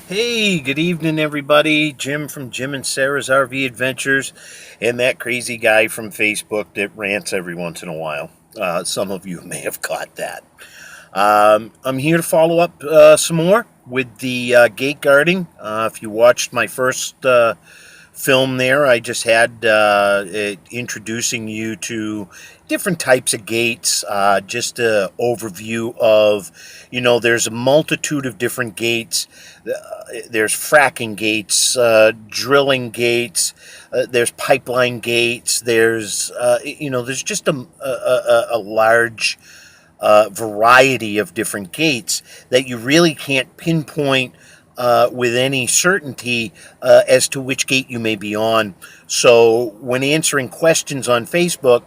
Hey, good evening, everybody. Jim from Jim and Sarah's RV Adventures, and that crazy guy from Facebook that rants every once in a while. Some of you may have caught that. I'm here to follow up some more with the gate guarding. If you watched my first film there, I just had introducing you to different types of gates, just an overview of, there's a multitude of different gates. There's fracking gates, drilling gates, there's pipeline gates, there's just a large variety of different gates that you really can't pinpoint with any certainty as to which gate you may be on. So when answering questions on Facebook,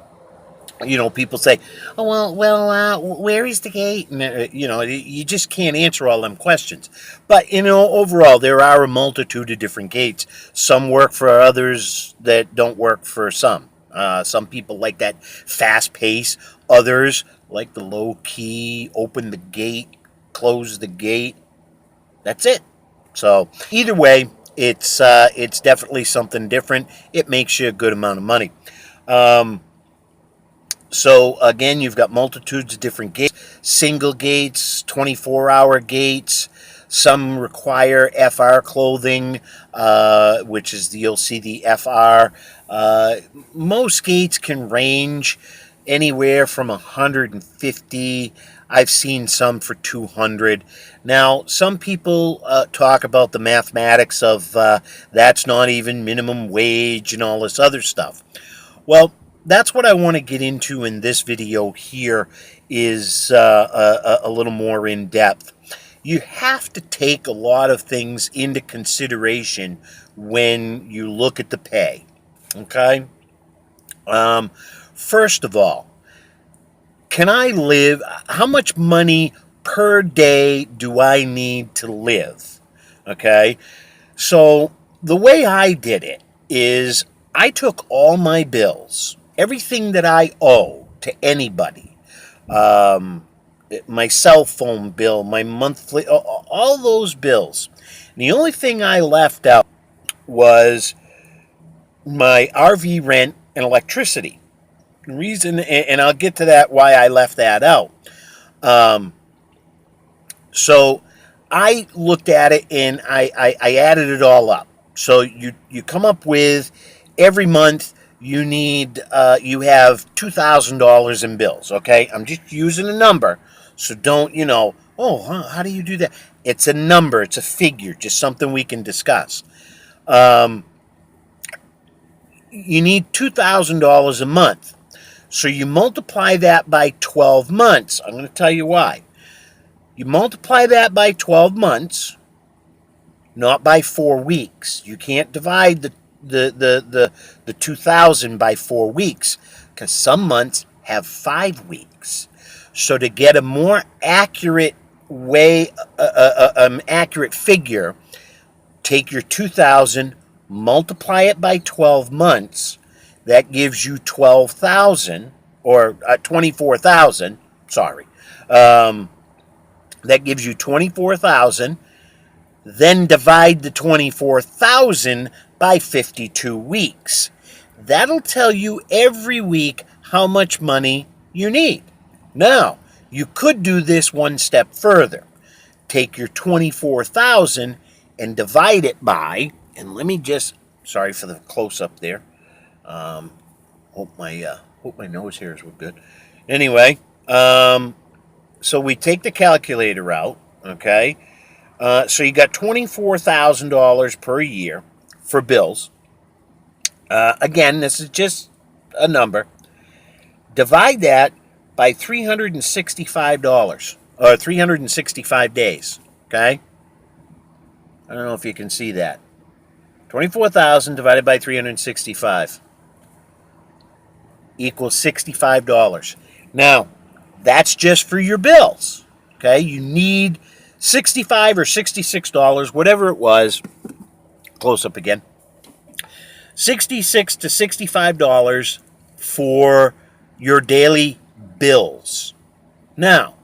people say, "Oh where is the gate?" And you just can't answer all them questions. But overall, there are a multitude of different gates. Some work for others that don't work for some. Some people like that fast pace. Others like the low key, open the gate, close the gate. That's it. So either way, it's definitely something different. It makes you a good amount of money. So again, you've got multitudes of different gates, single gates, 24-hour gates. Some require FR clothing, which is you'll see the FR. Most gates can range anywhere from 150. I've seen some for 200. Now, some people talk about the mathematics of that's not even minimum wage and all this other stuff. Well, that's what I want to get into in this video here is a little more in depth. You have to take a lot of things into consideration when you look at the pay. Okay? First of all, can I live? How much money per day do I need to live? Okay? So the way I did it is I took all my bills, everything that I owe to anybody, my cell phone bill, my monthly, all those bills. And the only thing I left out was my RV rent and electricity. The reason, and I'll get to that, why I left that out. So I looked at it and I added it all up. So you come up with every month you need you have $2,000 in bills. Okay, I'm just using a number, so don't how do you do that? It's a number, it's a figure, just something we can discuss. You need $2,000 a month, so you multiply that by 12 months. I'm going to tell you why. You multiply that by 12 months, not by 4 weeks. You can't divide the 2,000 by 4 weeks because some months have 5 weeks. So to get a more accurate accurate figure, take your 2,000, multiply it by 12 months. That gives you 12,000 or 24,000. Sorry. That gives you 24,000. Then divide the 24,000 by 52 weeks. That'll tell you every week how much money you need. Now, you could do this one step further. Take your 24,000 and divide it by, and let me just, sorry for the close-up there. Hope my nose hairs were good. Anyway, so we take the calculator out, okay? So you got $24,000 per year for bills. Again, this is just a number. Divide that by $365 or 365 days. Okay? I don't know if you can see that. 24,000 divided by 365 equals $65. Now, that's just for your bills. Okay? You need $65 or $66, whatever it was. Close up again. $66 to $65 for your daily bills. Now,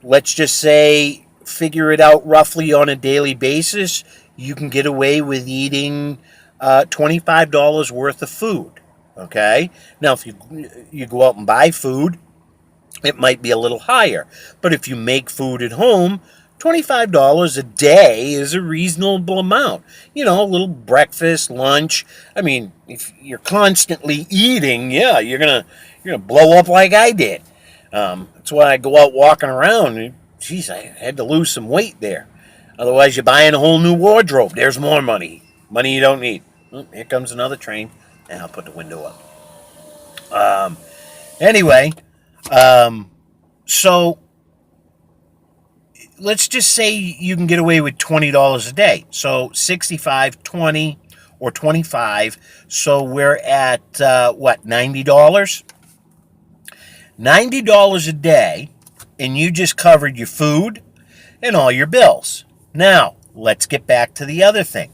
let's just say figure it out roughly on a daily basis, you can get away with eating $25 worth of food. Okay? Now, if you go out and buy food, it might be a little higher. But if you make food at home, $25 a day is a reasonable amount. You know, a little breakfast, lunch. I mean, if you're constantly eating, yeah, you're gonna blow up like I did. That's why I go out walking around. And, geez, I had to lose some weight there. Otherwise, you're buying a whole new wardrobe. There's more money. Money you don't need. Oh, here comes another train. And I'll put the window up. Anyway, so let's just say you can get away with $20 a day. So 65, 20, or 25. So we're at, what, $90? $90 a day, and you just covered your food and all your bills. Now, let's get back to the other thing.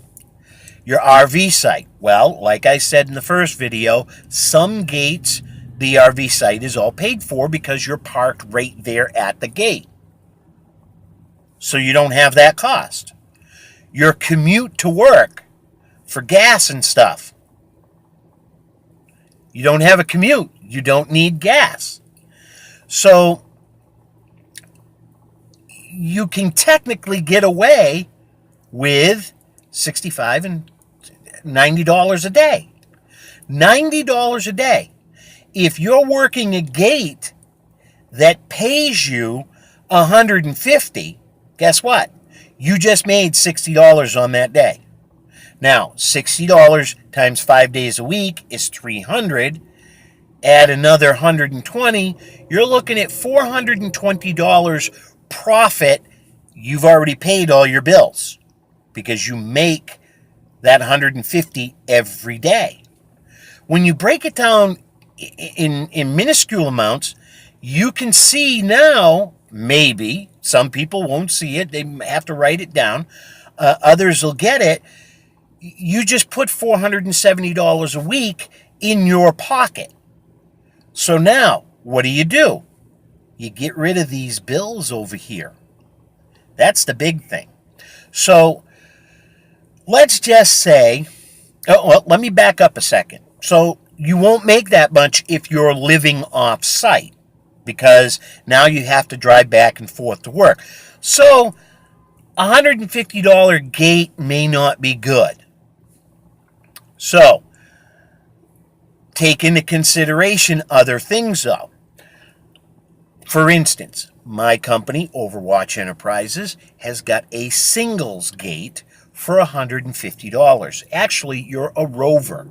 Your RV site. Well, like I said in the first video, some gates, the RV site is all paid for because you're parked right there at the gate. So you don't have that cost. Your commute to work for gas and stuff. You don't have a commute. You don't need gas. So you can technically get away with $65 and $90 a day. $90 a day. If you're working a gate that pays you $150, guess what? You just made $60 on that day. Now, $60 times 5 days a week is $300. Add another $120, you're looking at $420 profit. You've already paid all your bills because you make that $150 every day. When you break it down in minuscule amounts, you can see now, maybe, some people won't see it, they have to write it down, others will get it, you just put $470 a week in your pocket. So now, what do? You get rid of these bills over here. That's the big thing. So, let's just say, let me back up a second. So, you won't make that much if you're living off-site, because now you have to drive back and forth to work. So, a $150 gate may not be good. So, take into consideration other things, though. For instance, my company, Overwatch Enterprises, has got a singles gate for $150. Actually, you're a rover.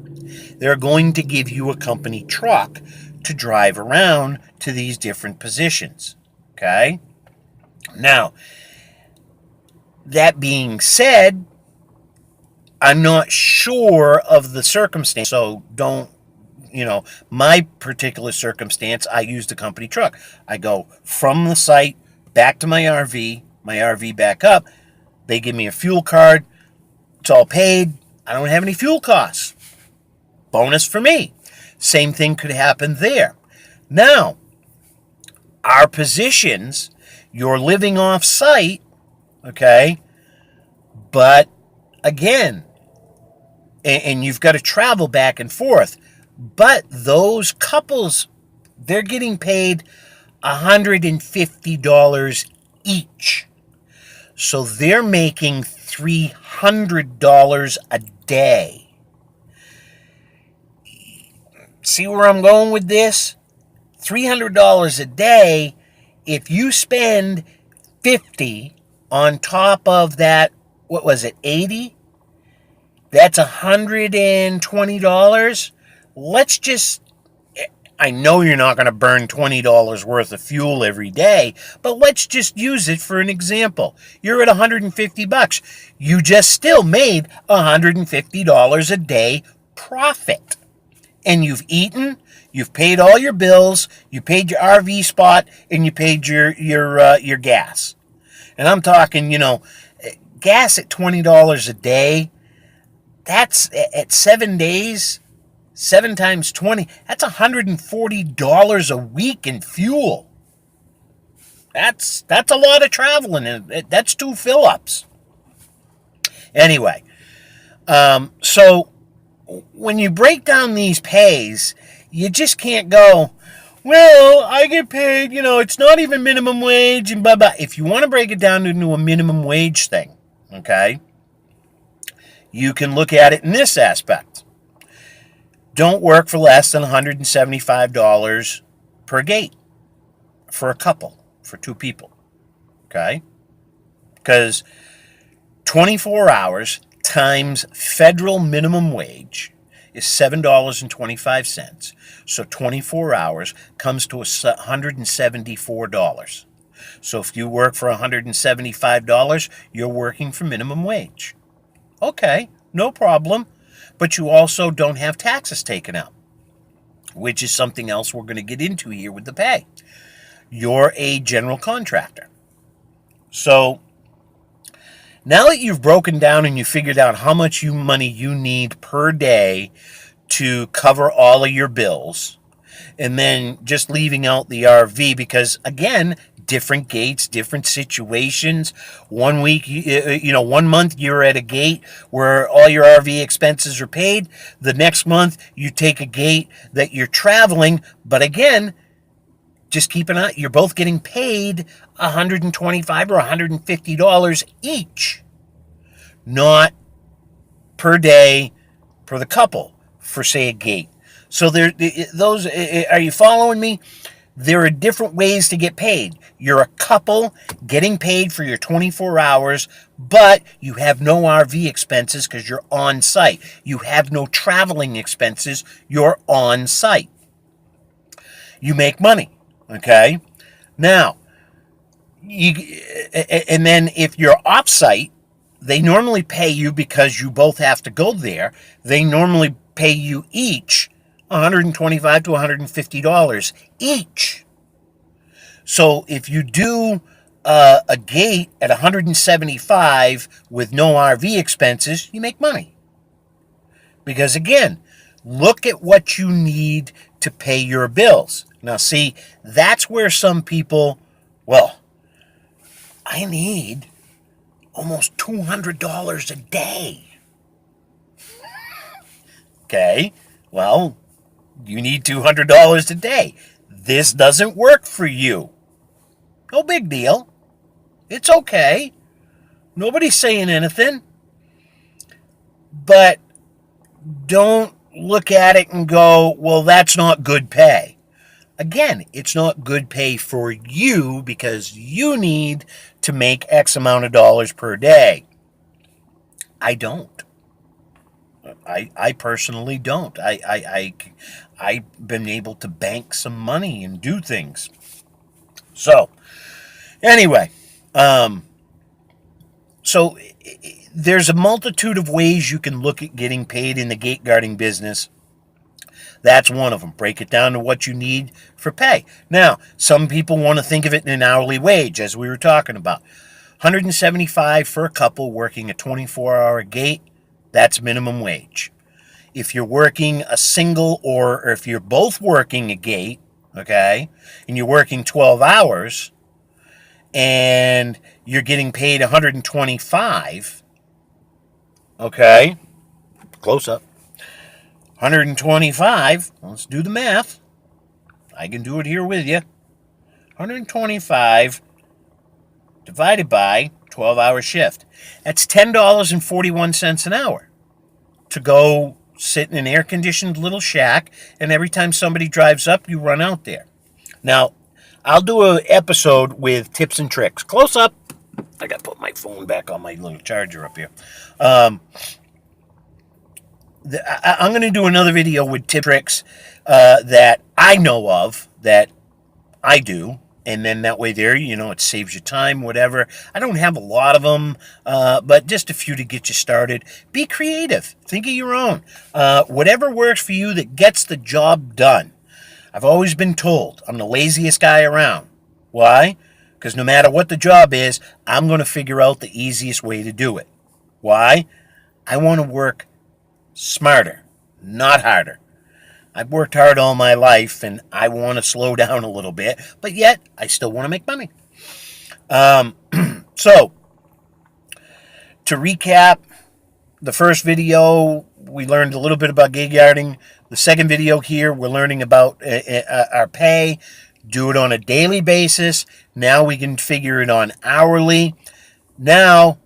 They're going to give you a company truck to drive around to these different positions. Okay? Now, that being said, I'm not sure of the circumstance, so don't, my particular circumstance, I use the company truck. I go from the site back to my RV back up. They give me a fuel card. It's all paid. I don't have any fuel costs. Bonus for me. Same thing could happen there. Now, our positions, you're living off site, okay? But again, and you've got to travel back and forth. But those couples, they're getting paid $150 each. So they're making $300 a day. See where I'm going with this? $300 a day. If you spend $50 on top of that, what was it, $80? That's $120. Let's just, I know you're not going to burn $20 worth of fuel every day, but let's just use it for an example. You're at $150. You just still made $150 a day profit. And you've eaten, you've paid all your bills, you paid your RV spot, and you paid your gas. And I'm talking, gas at $20 a day, that's at 7 days, 7 times 20, that's $140 a week in fuel. That's a lot of traveling, and that's 2 fill-ups. Anyway, so when you break down these pays, you just can't go, well, I get paid, it's not even minimum wage and blah, blah. If you want to break it down into a minimum wage thing, okay, you can look at it in this aspect. Don't work for less than $175 per gate for a couple, for 2 people, okay? Because 24 hours times federal minimum wage is $7.25. So 24 hours comes to $174. So if you work for $175, you're working for minimum wage. Okay, no problem. But you also don't have taxes taken out, which is something else we're going to get into here with the pay. You're a general contractor. So now that you've broken down and you figured out how much money you need per day to cover all of your bills, and then just leaving out the RV because, again, different gates, different situations. 1 week, 1 month you're at a gate where all your RV expenses are paid. The next month you take a gate that you're traveling, but again, just keep an eye. You're both getting paid $125 or $150 each, not per day per the couple for, say, a gate. So those, are you following me? There are different ways to get paid. You're a couple getting paid for your 24 hours, but you have no RV expenses because you're on site. You have no traveling expenses. You're on site. You make money, okay? Now, and then if you're off site, they normally pay you because you both have to go there. They normally pay you each $125 to $150 each. So if you do a gate at $175 with no RV expenses, you make money. Because again, look at what you need to pay your bills. Now see, that's where some people, well, I need almost $200 a day. Okay, well, you need $200 a day. This doesn't work for you. No big deal. It's okay. Nobody's saying anything. But don't look at it and go, well, that's not good pay. Again, it's not good pay for you because you need to make X amount of dollars per day. I don't. I personally don't. I've been able to bank some money and do things. So, anyway, so there's a multitude of ways you can look at getting paid in the gate guarding business. That's one of them. Break it down to what you need for pay. Now, some people want to think of it in an hourly wage, as we were talking about. $175 for a couple working a 24-hour gate. That's minimum wage. If you're working a single or if you're both working a gate, okay, and you're working 12 hours and you're getting paid $125, okay, close up, 125, let's do the math. I can do it here with you. 125 divided by 12-hour shift. That's $10.41 an hour to go sit in an air-conditioned little shack, and every time somebody drives up, you run out there. Now, I'll do an episode with tips and tricks. Close up. I got to put my phone back on my little charger up here. I'm going to do another video with tips and tricks that I know of, that I do. And then that way there, it saves you time, whatever. I don't have a lot of them, but just a few to get you started. Be creative. Think of your own. Whatever works for you that gets the job done. I've always been told I'm the laziest guy around. Why? Because no matter what the job is, I'm going to figure out the easiest way to do it. Why? I want to work smarter, not harder. I've worked hard all my life, and I want to slow down a little bit, but yet I still want to make money. Um, so, to recap, the first video, we learned a little bit about gig yarding. The second video here, we're learning about our pay. Do it on a daily basis. Now we can figure it on hourly. Now,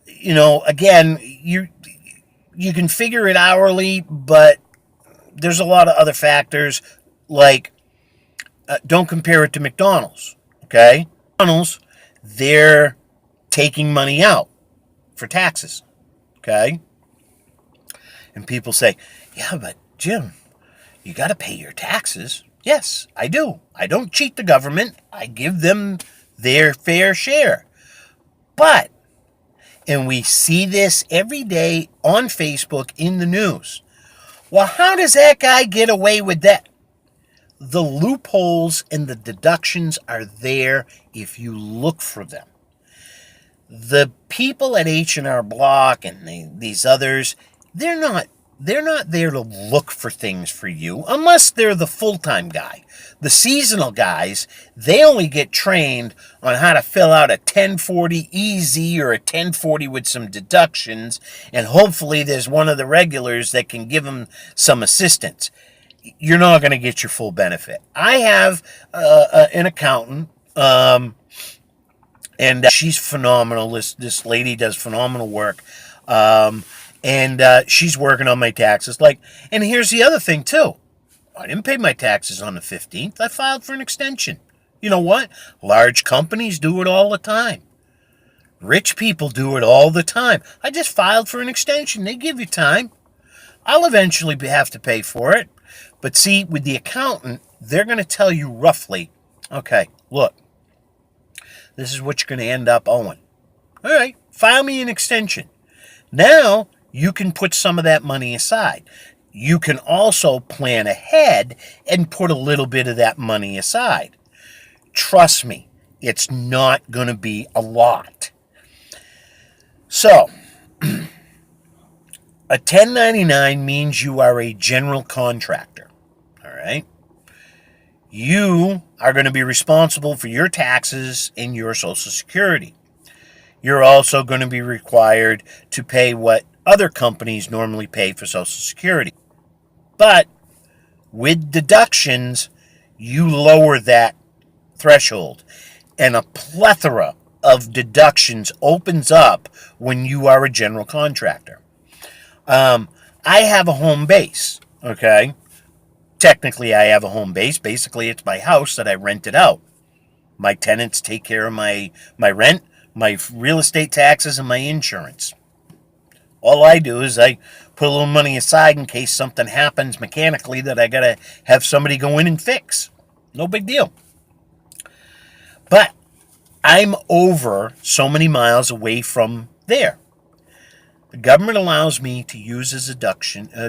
again, you can figure it hourly, but there's a lot of other factors, like don't compare it to McDonald's. Okay, McDonald's, they're taking money out for taxes. Okay, and people say, yeah, but Jim, you got to pay your taxes. Yes, I do. I don't cheat the government. I give them their fair share. But, and we see this every day on Facebook in the news. Well, how does that guy get away with that? The loopholes and the deductions are there if you look for them. The people at H&R Block and these others, they're not there to look for things for you unless they're the full-time guy. The seasonal guys, they only get trained on how to fill out a 1040 easy or a 1040 with some deductions, and hopefully there's one of the regulars that can give them some assistance. You're not going to get your full benefit. I have an accountant, and she's phenomenal. This lady does phenomenal work. And she's working on my taxes. And here's the other thing, too. I didn't pay my taxes on the 15th. I filed for an extension. You know what? Large companies do it all the time. Rich people do it all the time. I just filed for an extension. They give you time. I'll eventually have to pay for it. But see, with the accountant, they're going to tell you roughly, okay, look, this is what you're going to end up owing. All right, file me an extension. Now, you can put some of that money aside. You can also plan ahead and put a little bit of that money aside. Trust me, it's not going to be a lot. So, a 1099 means you are a general contractor. All right? You are going to be responsible for your taxes and your Social Security. You're also going to be required to pay what other companies normally pay for Social Security. But with deductions, you lower that threshold. And a plethora of deductions opens up when you are a general contractor. I have a home base, okay? Technically, I have a home base. Basically, it's my house that I rented out. My tenants take care of my rent, my real estate taxes, and my insurance. All I do is I put a little money aside in case something happens mechanically that I got to have somebody go in and fix. No big deal. But I'm over so many miles away from there. The government allows me to use as a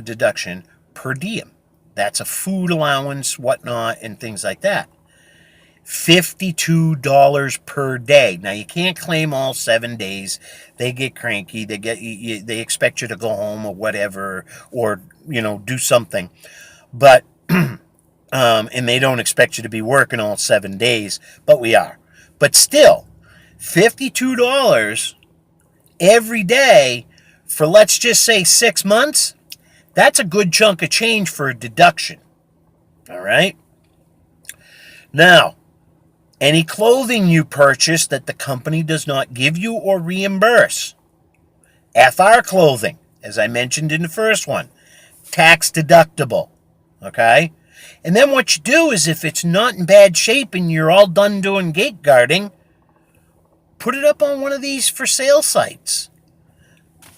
deduction per diem. That's a food allowance, whatnot, and things like that. $52 per day. Now, you can't claim all 7 days. They get cranky. They expect you to go home or whatever, or do something. But and they don't expect you to be working all 7 days, but we are. But still, $52 every day for, let's just say, 6 months. That's a good chunk of change for a deduction. All right? Now, any clothing you purchase that the company does not give you or reimburse. FR clothing, as I mentioned in the first one, tax deductible. Okay? And then what you do is, if it's not in bad shape and you're all done doing gate guarding, put it up on one of these for sale sites.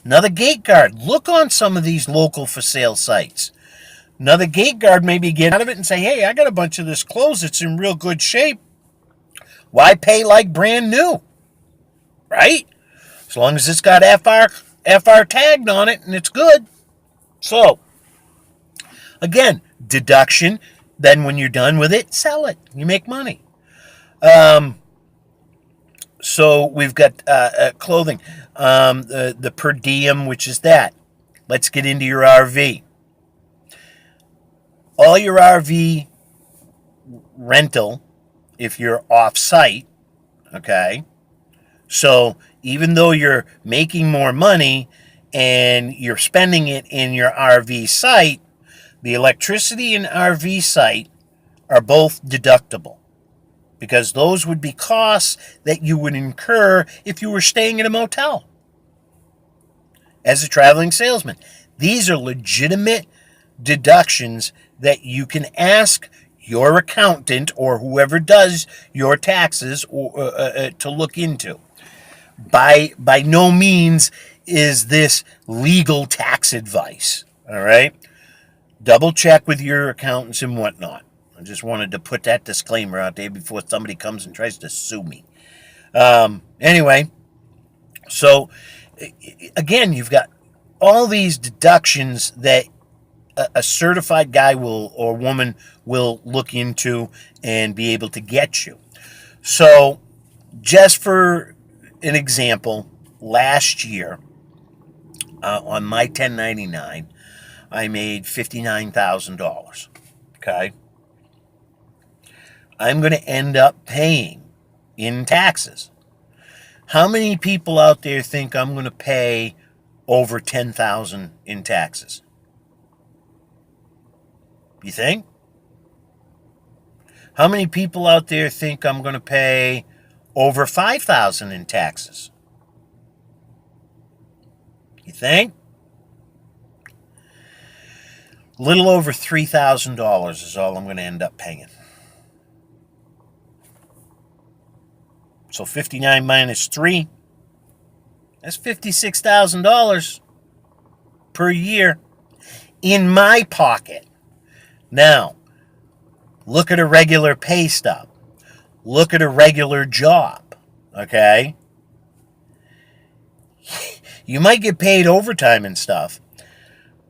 Another gate guard. Look on some of these local for sale sites. Another gate guard maybe get out of it and say, hey, I got a bunch of this clothes that's in real good shape. Why pay like brand new? Right? As long as it's got FR tagged on it and it's good. So, again, deduction. Then when you're done with it, sell it. You make money. So we've got clothing. The per diem, which is that. Let's get into your RV. All your RV rental, if you're off-site, Okay? So even though you're making more money and you're spending it in your RV site, the electricity and RV site are both deductible because those would be costs that you would incur if you were staying in a motel as a traveling salesman. These are legitimate deductions that you can ask your accountant or whoever does your taxes to look into. By no means is this legal tax advice. All right, double check with your accountants and whatnot. I just wanted to put that disclaimer out there before somebody comes and tries to sue me. Anyway, so again, you've got all these deductions that a certified guy will or woman will look into and be able to get you. So, just for an example, last year on my 1099, I made $59,000. Okay, I'm going to end up paying in taxes. How many people out there think I'm going to pay over $10,000 in taxes? You think? How many people out there think I'm going to pay over $5,000 in taxes? You think? A little over $3,000 is all I'm going to end up paying. So 59 minus 3, that's $56,000 per year in my pocket. Now, look at a regular pay stub. Look at a regular job, okay? You might get paid overtime and stuff.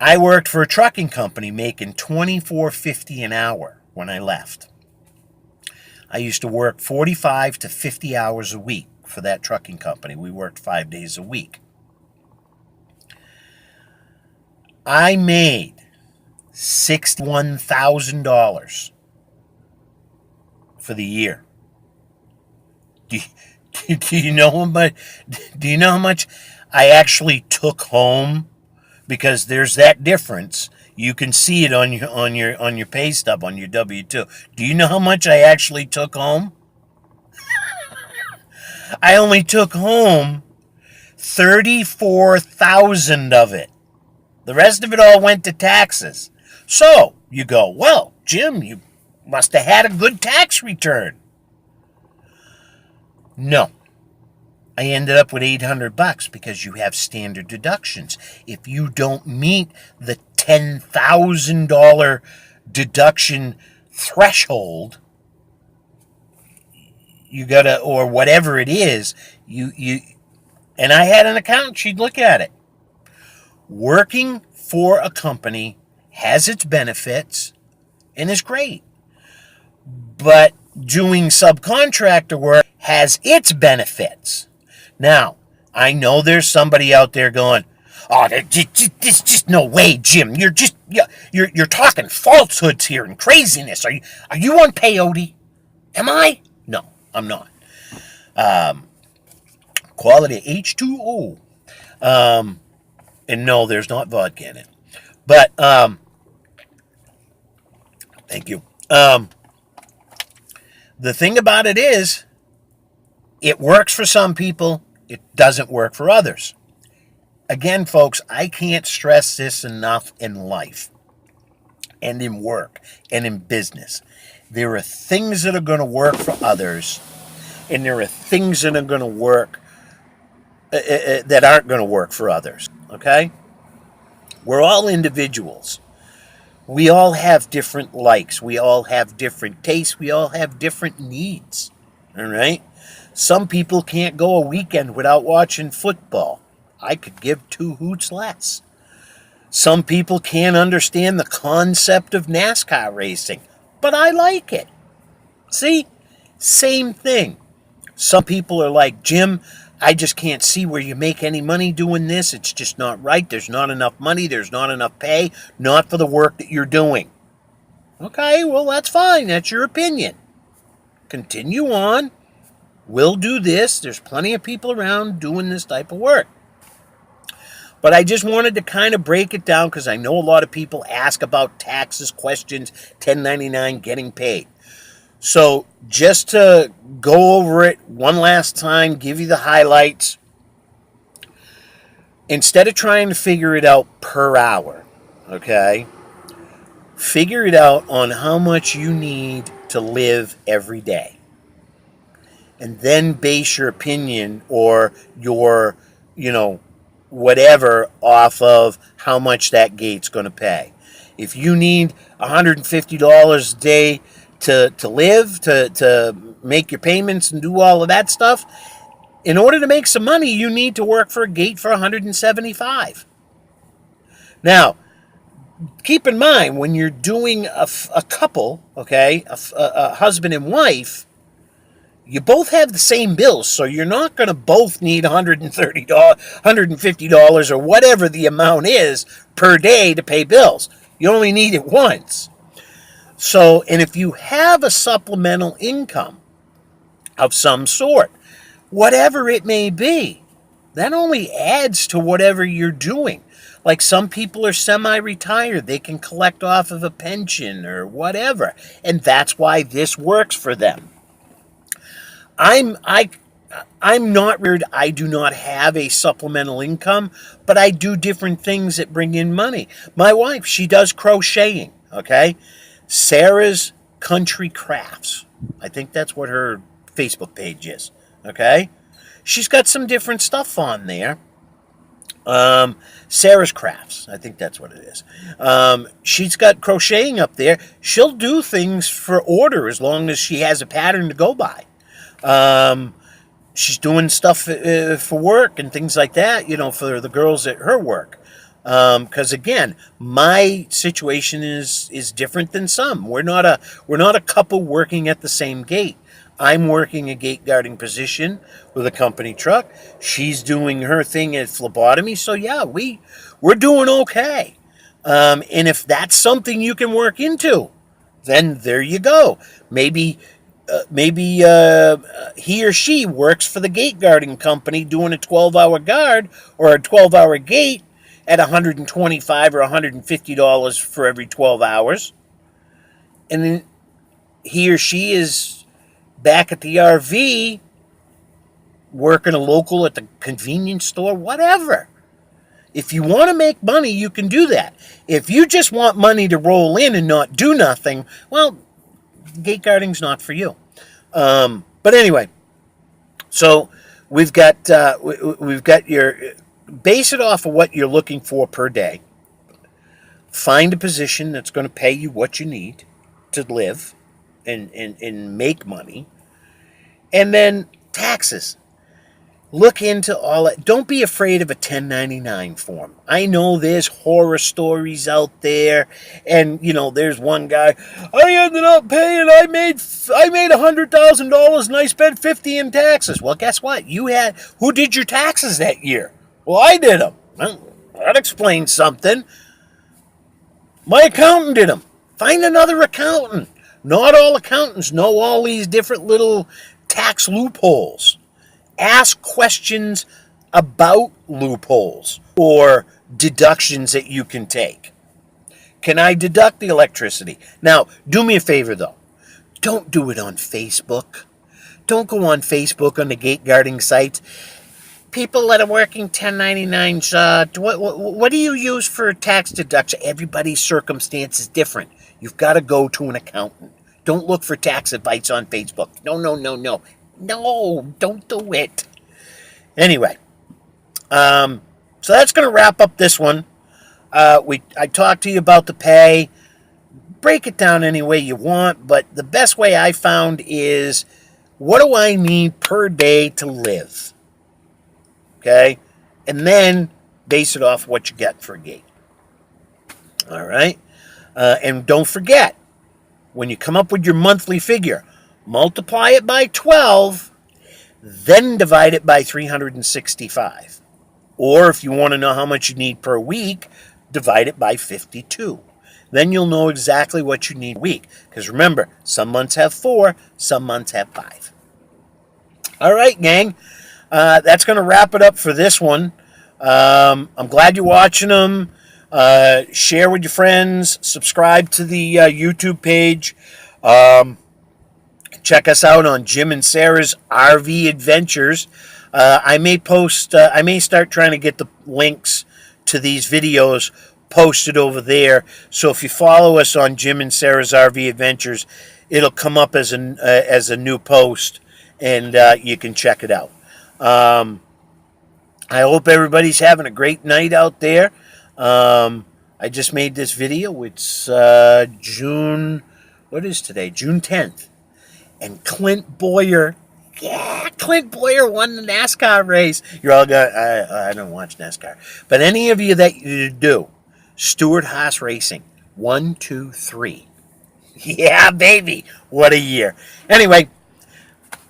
I worked for a trucking company making $24.50 an hour when I left. I used to work 45 to 50 hours a week for that trucking company. We worked 5 days a week. I made $61,000 for the year. Do you know how much? Do you know how much I actually took home? Because there's that difference. You can see it on your pay stub on your W-2. Do you know how much I actually took home? I only took home 34,000 of it. The rest of it all went to taxes. So you go, well, Jim, you must have had a good tax return. No. I ended up with $800 because you have standard deductions. If you don't meet the $10,000 deduction threshold, you gotta, or whatever it is, you and I had an accountant, she'd look at it. Working for a company has its benefits and is great. But doing subcontractor work has its benefits. Now, I know there's somebody out there going, "Oh, there's just no way, Jim. You're talking falsehoods here and craziness. Are you on peyote? Am I? No, I'm not. Quality H2O. And no, there's not vodka in it. But thank you. The thing about it is, it works for some people. It doesn't work for others. Again, folks, I can't stress this enough in life and in work and in business. There are things that are going to work for others, and there are things that are going to work that aren't going to work for others. Okay? We're all individuals. We all have different likes. We all have different tastes. We all have different needs. All right? Some people can't go a weekend without watching football. I could give two hoots less. Some people can't understand the concept of NASCAR racing, but I like it. See? Same thing. Some people are like, Jim, I just can't see where you make any money doing this. It's just not right. There's not enough money. There's not enough pay. Not for the work that you're doing. Okay, well, that's fine. That's your opinion. Continue on. We'll do this. There's plenty of people around doing this type of work. But I just wanted to kind of break it down because I know a lot of people ask about taxes, questions, 1099, getting paid. So just to go over it one last time, give you the highlights. Instead of trying to figure it out per hour, okay, figure it out on how much you need to live every day. And then base your opinion or your, whatever off of how much that gate's going to pay. If you need $150 a day to live, to make your payments and do all of that stuff, in order to make some money, you need to work for a gate for $175. Now, keep in mind, when you're doing a couple, okay, a husband and wife, you both have the same bills, so you're not going to both need $130, $150, or whatever the amount is per day to pay bills. You only need it once. So, and if you have a supplemental income of some sort, whatever it may be, that only adds to whatever you're doing. Like some people are semi-retired. They can collect off of a pension or whatever. And that's why this works for them. I'm not weird. I do not have a supplemental income, but I do different things that bring in money. My wife, she does crocheting, okay? Sarah's Country Crafts. I think that's what her Facebook page is, okay? She's got some different stuff on there. Sarah's Crafts. I think that's what it is. She's got crocheting up there. She'll do things for order as long as she has a pattern to go by. She's doing stuff for work and things like that, for the girls at her work. Because again, my situation is different than some. We're not a couple working at the same gate. I'm working a gate guarding position with a company truck. She's doing her thing at phlebotomy. So yeah, we're doing okay. And if that's something you can work into, then there you go. Maybe he or she works for the gate guarding company doing a 12-hour guard or a 12-hour gate at $125 or $150 for every 12 hours. And then he or she is back at the RV working a local at the convenience store, whatever. If you want to make money, you can do that. If you just want money to roll in and not do nothing, well, gate guarding's not for you. But anyway, so we've got your, base it off of what you're looking for per day. Find a position that's going to pay you what you need to live and make money. And then taxes. Look into all that. Don't be afraid of a 1099 form. I know there's horror stories out there, and there's one guy. I ended up paying. I made $100,000, and I spent $50 in taxes. Well, guess what? Who did your taxes that year? Well, I did them. Well, that explains something. My accountant did them. Find another accountant. Not all accountants know all these different little tax loopholes. Ask questions about loopholes or deductions that you can take. Can I deduct the electricity? Now, do me a favor, though. Don't do it on Facebook. Don't go on Facebook on the gate guarding sites. People that are working 1099s, what do you use for tax deduction? Everybody's circumstance is different. You've got to go to an accountant. Don't look for tax advice on Facebook. No. No, don't do it. Anyway, so that's going to wrap up this one. I talked to you about the pay. Break it down any way you want, but the best way I found is, what do I need per day to live? Okay? And then base it off what you get for a gate. All right? And don't forget, when you come up with your monthly figure, multiply it by 12, then divide it by 365. Or if you want to know how much you need per week, divide it by 52. Then you'll know exactly what you need a week. Because remember, some months have 4, some months have 5. All right, gang. That's going to wrap it up for this one. I'm glad you're watching them. Share with your friends. Subscribe to the YouTube page. Check us out on Jim and Sarah's RV Adventures. I may post. I may start trying to get the links to these videos posted over there. So if you follow us on Jim and Sarah's RV Adventures, it'll come up as a new post, and you can check it out. I hope everybody's having a great night out there. I just made this video. It's June. What is today? June 10th. And Clint Boyer, Clint Boyer won the NASCAR race. You're all going, I don't watch NASCAR. But any of you that you do, Stewart Haas Racing, 1, 2, 3. Yeah, baby. What a year. Anyway,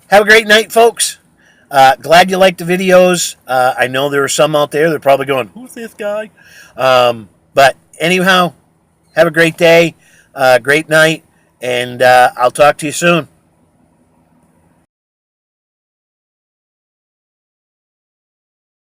have a great night, folks. Glad you liked the videos. I know there are some out there that are probably going, who's this guy? But anyhow, have a great day, great night, and I'll talk to you soon.